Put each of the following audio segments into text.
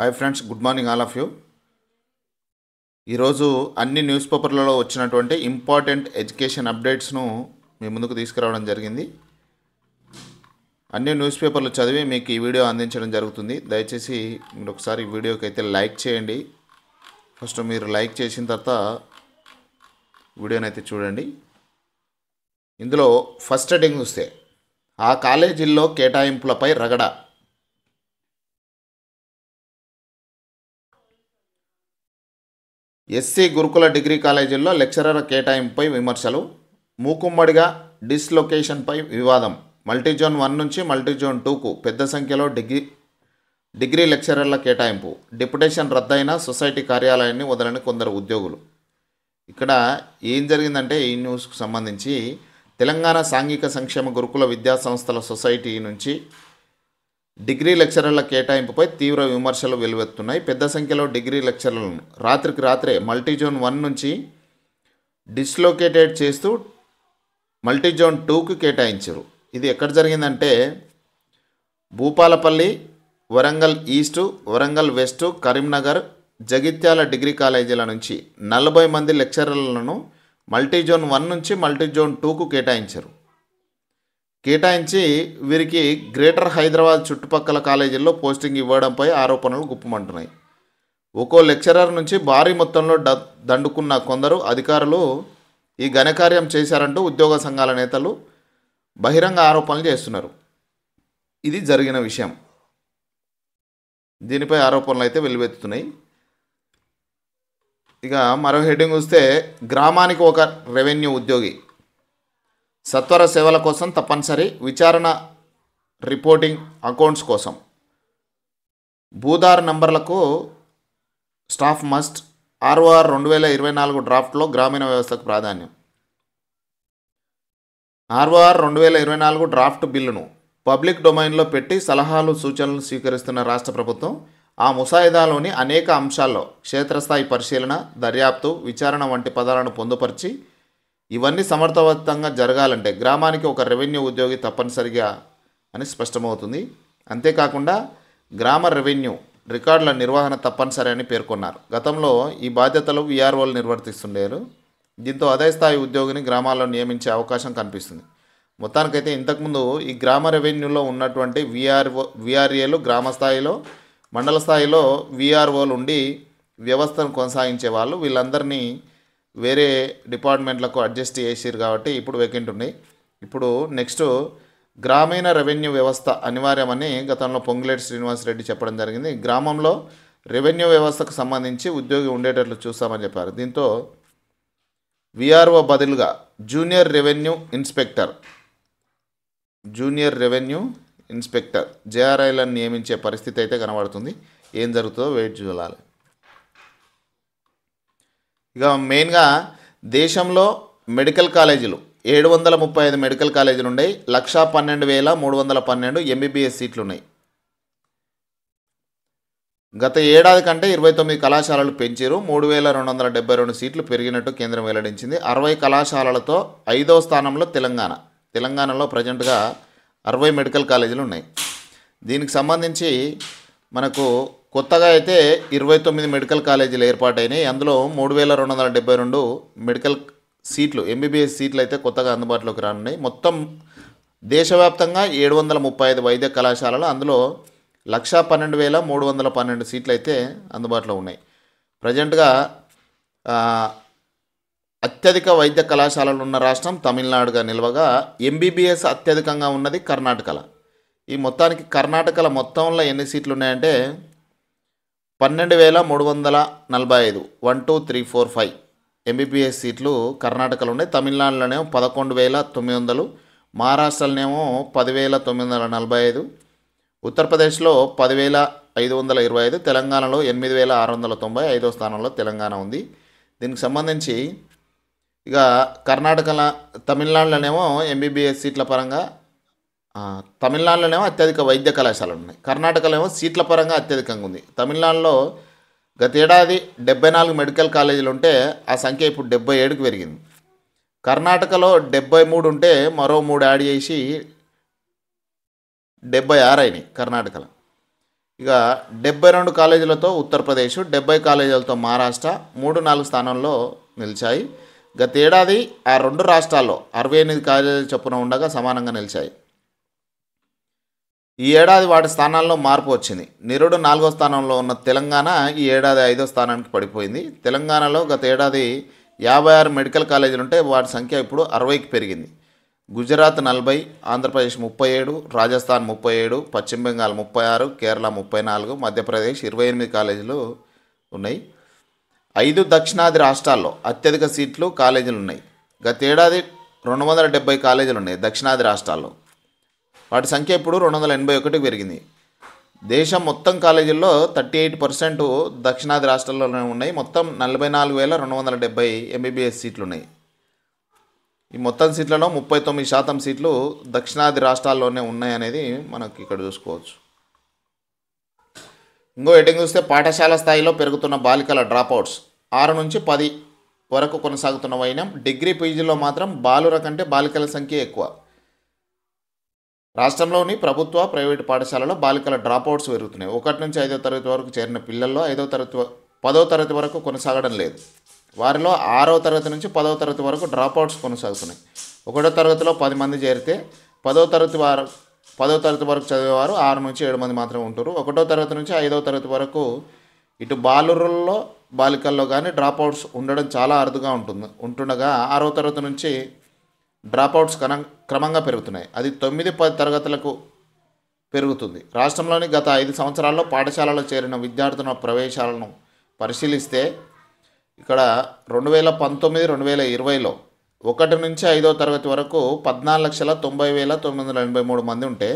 Hi friends, good morning all of you. ఈరోజు అన్ని news పేపర్లలో వచ్చినటువంటి ఇంపార్టెంట్ ఎడ్యుకేషన్ అప్డేట్స్ను మీ ముందుకు తీసుకురావడం జరిగింది. అన్ని న్యూస్ పేపర్లు చదివి మీకు ఈ వీడియో అందించడం జరుగుతుంది. దయచేసి మీరు ఒకసారి ఈ వీడియోకి అయితే లైక్ చేయండి. ఫస్ట్ మీరు లైక్ చేసిన తర్వాత వీడియోని అయితే చూడండి. ఇందులో ఫస్ట్ హెడ్డింగ్ చూస్తే ఆ కాలేజీల్లో కేటాయింపులపై రగడ. ఎస్సీ గురుకుల డిగ్రీ కాలేజీల్లో లెక్చరర్ కేటాయింపుపై విమర్శలు. మూకుమ్మడిగా డిస్లొకేషన్పై వివాదం. మల్టీజోన్ 1 నుంచి మల్టీజోన్ 2కు పెద్ద సంఖ్యలో డిగ్రీ లెక్చరర్ల కేటాయింపు. డిప్యుటేషన్ రద్దయిన సొసైటీ కార్యాలయాన్ని వదలని కొందరు ఉద్యోగులు. ఇక్కడ ఏం జరిగిందంటే ఈ న్యూస్కు సంబంధించి తెలంగాణ సాంఘిక సంక్షేమ గురుకుల విద్యా సంస్థల సొసైటీ నుంచి డిగ్రీ లెక్చరర్ల కేటాయింపుపై తీవ్ర విమర్శలు వెలువెత్తున్నాయి. పెద్ద సంఖ్యలో డిగ్రీ లెక్చరర్లను రాత్రికి రాత్రే మల్టీజోన్ 1 నుంచి డిస్లోకేటెడ్ చేస్తూ మల్టీజోన్ 2కు కేటాయించారు. ఇది ఎక్కడ జరిగిందంటే Bhupalpally, Warangal east, Warangal west, Karimnagar, Jagtial degree కాలేజీల నుంచి 40 మంది లెక్చరర్లను మల్టీజోన్ 1 నుంచి మల్టీజోన్ 2కు కేటాయించి వీరికి గ్రేటర్ హైదరాబాద్ చుట్టుపక్కల కాలేజీల్లో పోస్టింగ్ ఇవ్వడంపై ఆరోపణలు గుప్పమంటున్నాయి. ఒక్కో లెక్చరర్ నుంచి భారీ మొత్తంలో దండుకున్న కొందరు అధికారులు ఈ ఘనకార్యం చేశారంటూ ఉద్యోగ సంఘాల నేతలు బహిరంగ ఆరోపణలు చేస్తున్నారు. ఇది జరిగిన విషయం. దీనిపై ఆరోపణలు అయితే వెలువెత్తుతున్నాయి. ఇక మరో హెడ్డింగ్ చూస్తే గ్రామానికి ఒక రెవెన్యూ ఉద్యోగి. సత్వర సేవల కోసం తప్పనిసరి విచారణ రిపోర్టింగ్ అకౌంట్స్ కోసం భూధార్ నంబర్లకు స్టాఫ్ మస్ట్. ఆర్ఓఆర్ 2024 డ్రాఫ్ట్లో గ్రామీణ వ్యవస్థకు ప్రాధాన్యం. ఆర్ఓఆర్ 2024 డ్రాఫ్ట్ బిల్లును పబ్లిక్ డొమైన్లో పెట్టి సలహాలు సూచనలు స్వీకరిస్తున్న రాష్ట్ర ప్రభుత్వం ఆ ముసాయిదాలోని అనేక అంశాల్లో క్షేత్రస్థాయి పరిశీలన, దర్యాప్తు, విచారణ వంటి పదాలను పొందుపరిచి ఇవన్నీ సమర్థవంతంగా జరగాలంటే గ్రామానికి ఒక రెవెన్యూ ఉద్యోగి తప్పనిసరిగా అని స్పష్టమవుతుంది. అంతేకాకుండా గ్రామ రెవెన్యూ రికార్డుల నిర్వహణ తప్పనిసరి అని పేర్కొన్నారు. గతంలో ఈ బాధ్యతలు వీఆర్ఓలు నిర్వర్తిస్తుండేరు. దీంతో అదే స్థాయి ఉద్యోగిని గ్రామాల్లో నియమించే అవకాశం కనిపిస్తుంది. మొత్తానికైతే ఇంతకుముందు ఈ గ్రామ రెవెన్యూలో ఉన్నటువంటి వీఆర్ఏలు గ్రామ స్థాయిలో, మండల స్థాయిలో వీఆర్ఓలు ఉండి వ్యవస్థను కొనసాగించే వాళ్ళు. వీళ్ళందరినీ వేరే డిపార్ట్మెంట్లకు అడ్జస్ట్ చేసిరు కాబట్టి ఇప్పుడు వేకెంట్ ఉన్నాయి. ఇప్పుడు నెక్స్ట్ గ్రామీణ రెవెన్యూ వ్యవస్థ అనివార్యమని గతంలో పొంగులేటి శ్రీనివాసరెడ్డి చెప్పడం జరిగింది. గ్రామంలో రెవెన్యూ వ్యవస్థకు సంబంధించి ఉద్యోగి ఉండేటట్లు చూస్తామని చెప్పారు. దీంతో విఆర్ఓ బదులుగా జూనియర్ రెవెన్యూ ఇన్స్పెక్టర్ జేఆర్ఐలను నియమించే పరిస్థితి అయితే కనబడుతుంది. ఏం జరుగుతుందో వెయిట్ చూడాలి. ఇక మెయిన్గా దేశంలో మెడికల్ కాలేజీలు 735 మెడికల్ కాలేజీలు ఉన్నాయి. 112,312 ఎంబీబీఎస్ సీట్లు ఉన్నాయి. గత ఏడాది కంటే 29 కళాశాలలు పెంచారు. 3,272 సీట్లు పెరిగినట్టు కేంద్రం వెల్లడించింది. 60 కళాశాలలతో 5వ స్థానంలో తెలంగాణలో ప్రజెంట్గా 60 మెడికల్ కాలేజీలు ఉన్నాయి. దీనికి సంబంధించి మనకు కొత్తగా అయితే 29 మెడికల్ కాలేజీలు ఏర్పాటైనాయి. అందులో 3,272 మెడికల్ సీట్లు, ఎంబీబీఎస్ సీట్లు అయితే కొత్తగా అందుబాటులోకి రానున్నాయి. మొత్తం దేశవ్యాప్తంగా 735 వైద్య కళాశాలలు, అందులో 112,312 సీట్లు అయితే అందుబాటులో ఉన్నాయి. ప్రజెంట్గా అత్యధిక వైద్య కళాశాలలు ఉన్న రాష్ట్రం తమిళనాడుగా నిలవగా ఎంబీబీఎస్ అత్యధికంగా ఉన్నది కర్ణాటకలో. ఈ మొత్తానికి కర్ణాటకలో మొత్తంలో ఎన్ని సీట్లు ఉన్నాయంటే 12,345 1 2 3 4 5 ఎంబీబీఎస్ సీట్లు కర్ణాటకలో ఉన్నాయి. తమిళనాడులోనేమో 11,900, మహారాష్ట్రలోనేమో 10,945, ఉత్తరప్రదేశ్లో 10,525, తెలంగాణలో 8,690. 5వ స్థానంలో తెలంగాణ ఉంది. దీనికి సంబంధించి ఇక తమిళనాడులోనేమో ఎంబీబీఎస్ సీట్ల పరంగా తమిళనాడులోనేమో అత్యధిక వైద్య కళాశాలలు ఉన్నాయి. కర్ణాటకలో ఏమో సీట్ల పరంగా అత్యధికంగా ఉంది. తమిళనాడులో గత ఏడాది 74 మెడికల్ కాలేజీలు ఉంటే ఆ సంఖ్య ఇప్పుడు 77కి పెరిగింది. కర్ణాటకలో 73 ఉంటే మరో 3 యాడ్ చేసి 76 అయినాయి కర్ణాటకలో. ఇక 72 కాలేజీలతో ఉత్తరప్రదేశ్, 70 కాలేజీలతో మహారాష్ట్ర 3-4 స్థానంలో నిలిచాయి. గత ఏడాది ఆ రెండు రాష్ట్రాల్లో 68 కాలేజీల చొప్పున ఉండగా సమానంగా నిలిచాయి. ఈ ఏడాది వాటి స్థానాల్లో మార్పు వచ్చింది. నిరుడు 4వ స్థానంలో ఉన్న తెలంగాణ ఈ ఏడాది 5వ స్థానానికి పడిపోయింది. తెలంగాణలో గత ఏడాది 56 మెడికల్ కాలేజీలు ఉంటే వాటి సంఖ్య ఇప్పుడు 60కి పెరిగింది. గుజరాత్ 40, ఆంధ్రప్రదేశ్ 37, రాజస్థాన్ 37, పశ్చిమ బెంగాల్ 36, కేరళ 34, మధ్యప్రదేశ్ 28 కాలేజీలు ఉన్నాయి. 5 దక్షిణాది రాష్ట్రాల్లో అత్యధిక సీట్లు కాలేజీలు ఉన్నాయి. గత ఏడాది 270 కాలేజీలు ఉన్నాయి దక్షిణాది రాష్ట్రాల్లో. వాటి సంఖ్య ఇప్పుడు 281కి పెరిగింది. దేశం మొత్తం కాలేజీల్లో 38% దక్షిణాది రాష్ట్రాల్లోనే ఉన్నాయి. మొత్తం 44,270 ఎంబీబీఎస్ సీట్లు ఉన్నాయి. ఈ మొత్తం సీట్లలో 39% సీట్లు దక్షిణాది రాష్ట్రాల్లోనే ఉన్నాయనేది మనకి ఇక్కడ చూసుకోవచ్చు. ఇంకో హెడ్డింగ్ చూస్తే పాఠశాల స్థాయిలో పెరుగుతున్న బాలికల డ్రాప్అవుట్స్ 6 నుంచి 10 వరకు కొనసాగుతున్న వైనం. డిగ్రీ పీజీలో మాత్రం బాలుర కంటే బాలికల సంఖ్య ఎక్కువ. రాష్ట్రంలోని ప్రభుత్వ ప్రైవేటు పాఠశాలలో బాలికల డ్రాప్అవుట్స్ పెరుగుతున్నాయి. 1 నుంచి 5వ తరగతి వరకు చేరిన పిల్లల్లో 10వ తరగతి వరకు కొనసాగడం లేదు. వారిలో 6వ తరగతి నుంచి 10వ తరగతి వరకు డ్రాప్అవుట్స్ కొనసాగుతున్నాయి. 1వ తరగతిలో 10 మంది చేరితే 10వ తరగతి వరకు చదివేవారు 6 నుంచి 7 మంది మాత్రమే ఉంటారు. 1వ తరగతి నుంచి 5వ తరగతి వరకు ఇటు బాలురుల్లో బాలికల్లో కానీ డ్రాప్అవుట్స్ ఉండడం చాలా అరుదుగా ఉంటుండగా 6వ తరగతి నుంచి డ్రాప్అవుట్స్ క్రమంగా పెరుగుతున్నాయి. అది 9-10 తరగతులకు పెరుగుతుంది. రాష్ట్రంలోని గత 5 సంవత్సరాల్లో పాఠశాలలో చేరిన విద్యార్థుల ప్రవేశాలను పరిశీలిస్తే ఇక్కడ 2019-2020లో 1 నుంచి 5వ తరగతి వరకు 14,90,983 మంది ఉంటే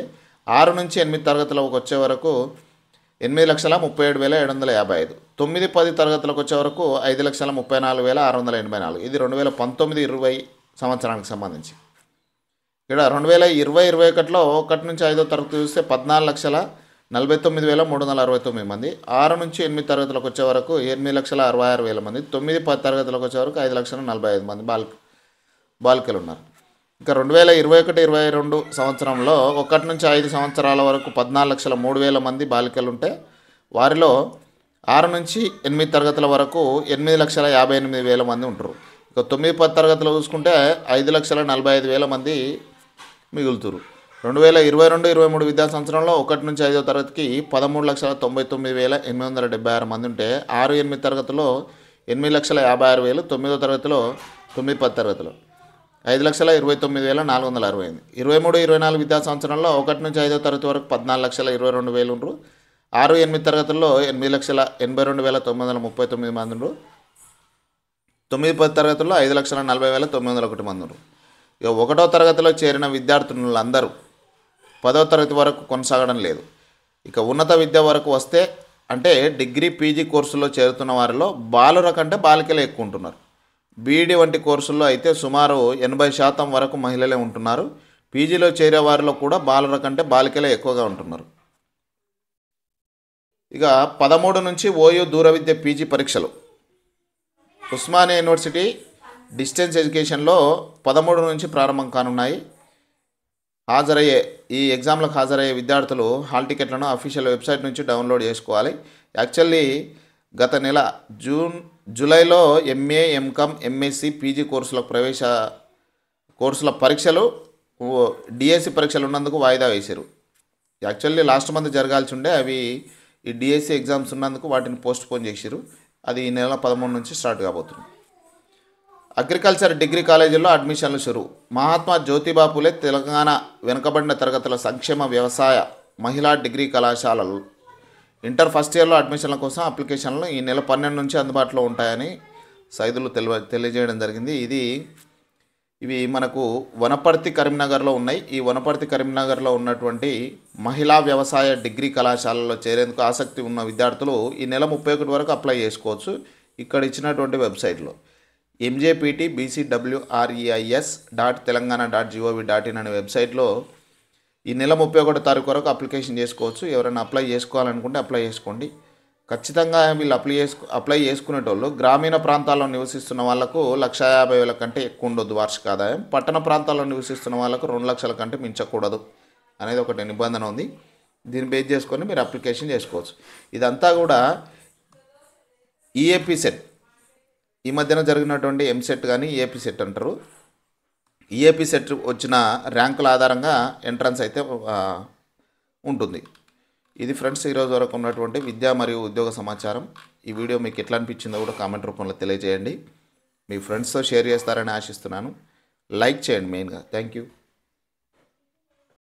6 నుంచి 8 తరగతులకు వచ్చే వరకు 8,37,755, 9-10 తరగతులకు వచ్చే వరకు 5,34,684. ఇది 2019-20 సంవత్సరానికి సంబంధించి. ఇక్కడ 2020-21లో 1 నుంచి 5వ తరగతి చూస్తే 14,49,369 మంది, 6 నుంచి 8 తరగతులకు వచ్చే వరకు 8,66,000 మంది, 9-10 తరగతులకు వచ్చే వరకు 5,45,000 మంది బాలికలు ఉన్నారు. ఇంకా 2021-22 సంవత్సరంలో 1 నుంచి 5 సంవత్సరాల వరకు 14,03,000 మంది బాలికలు ఉంటే వారిలో 6 నుంచి 8 తరగతుల వరకు 8,58,000 మంది ఉంటారు. ఇక 9-10 తరగతిలో చూసుకుంటే 5,45,000 మంది మిగులుతురు. 2022-23 విద్యా సంవత్సరంలో 1 నుంచి 5వ తరగతికి 13,99,876 మంది ఉంటే 6-8 తరగతిలో 8,56,000, 9వ తరగతిలో 9-10 తరగతిలో 5,29,465. 23-24 విద్యా సంవత్సరంలో 1 నుంచి 5వ తరగతి వరకు 14,22,000 ఉండరు. 6-8 తరగతుల్లో 8,82,939 మంది ఉండరు. 9-10 తరగతుల్లో 5,40,901 మంది ఉండరు. ఇక 1వ తరగతిలో చేరిన విద్యార్థులందరూ 10వ తరగతి వరకు కొనసాగడం లేదు. ఇక ఉన్నత విద్య వరకు వస్తే అంటే డిగ్రీ పీజీ కోర్సుల్లో చేరుతున్న వారిలో బాలుర కంటే బాలికలే ఎక్కువ ఉంటున్నారు. బీఈడీ వంటి కోర్సుల్లో అయితే సుమారు 80% వరకు మహిళలే ఉంటున్నారు. పీజీలో చేరే వారిలో కూడా బాలుర కంటే బాలికలే ఎక్కువగా ఉంటున్నారు. ఇక 13 నుంచి ఓయూ దూర విద్య పీజీ పరీక్షలు. ఉస్మానియా యూనివర్సిటీ డిస్టెన్స్ ఎడ్యుకేషన్లో 13 నుంచి ప్రారంభం కానున్నాయి. ఈ ఎగ్జామ్లకు హాజరయ్యే విద్యార్థులు హాల్ టికెట్లను అఫీషియల్ వెబ్సైట్ నుంచి డౌన్లోడ్ చేసుకోవాలి. యాక్చువల్లీ గత నెల జూలైలో ఎంఏ, ఎంకామ్, ఎంఎస్సి, పీజీ కోర్సుల పరీక్షలు డిఎస్సి పరీక్షలు ఉన్నందుకు వాయిదా వేశారు. యాక్చువల్లీ లాస్ట్ మంత్ జరగాల్సి ఉండే అవి ఈ డిఎస్సి ఎగ్జామ్స్ ఉన్నందుకు వాటిని పోస్ట్ పోన్ చేశారు. అది ఈ నెల 13 నుంచి స్టార్ట్ కాబోతుంది. అగ్రికల్చర్ డిగ్రీ కాలేజీల్లో అడ్మిషన్లు షురు. మహాత్మా జ్యోతిబా పూలే తెలంగాణ వెనుకబడిన తరగతుల సంక్షేమ వ్యవసాయ మహిళా డిగ్రీ కళాశాలలు ఇంటర్ ఫస్ట్ ఇయర్లో అడ్మిషన్ల కోసం అప్లికేషన్లు ఈ నెల 12 నుంచి అందుబాటులో ఉంటాయని సైదులు తెలియజేయడం జరిగింది. ఇవి మనకు వనపర్తి కరీంనగర్లో ఉన్నాయి. ఈ వనపర్తి కరీంనగర్లో ఉన్నటువంటి మహిళా వ్యవసాయ డిగ్రీ కళాశాలలో చేరేందుకు ఆసక్తి ఉన్న విద్యార్థులు ఈ నెల 31 వరకు అప్లై చేసుకోవచ్చు. ఇక్కడ ఇచ్చినటువంటి వెబ్సైట్లో mjptbcwreis.telangana.gov.in అనే వెబ్సైట్లో ఈ నెల 31 తారీఖు వరకు అప్లికేషన్ చేసుకోవచ్చు. ఎవరైనా అప్లై చేసుకోవాలనుకుంటే అప్లై చేసుకోండి. ఖచ్చితంగా వీళ్ళు అప్లై చేసుకునేటోళ్ళు గ్రామీణ ప్రాంతాల్లో నివసిస్తున్న వాళ్ళకు 1,50,000 కంటే ఎక్కువ ఉండొద్దు వార్షిక ఆదాయం. పట్టణ ప్రాంతాల్లో నివసిస్తున్న వాళ్ళకు 2 లక్షల కంటే మించకూడదు అనేది ఒకటి నిబంధన ఉంది. దీన్ని బేస్ చేసుకొని మీరు అప్లికేషన్ చేసుకోవచ్చు. ఇదంతా కూడా ఈఏపీ సెట్, ఈ మధ్యన జరిగినటువంటి ఎంసెట్ కానీ ఈఏపీ సెట్ అంటారు. ఈఏపీ సెట్ వచ్చిన ర్యాంకుల ఆధారంగా ఎంట్రన్స్ అయితే ఉంటుంది. ఇది ఫ్రెండ్స్ ఈరోజు వరకు ఉన్నటువంటి విద్యా మరియు ఉద్యోగ సమాచారం. ఈ వీడియో మీకు ఎట్లా అనిపించిందో కూడా కామెంట్ రూపంలో తెలియజేయండి. మీ ఫ్రెండ్స్తో షేర్ చేస్తారని ఆశిస్తున్నాను. లైక్ చేయండి మెయిన్గా. Thank you.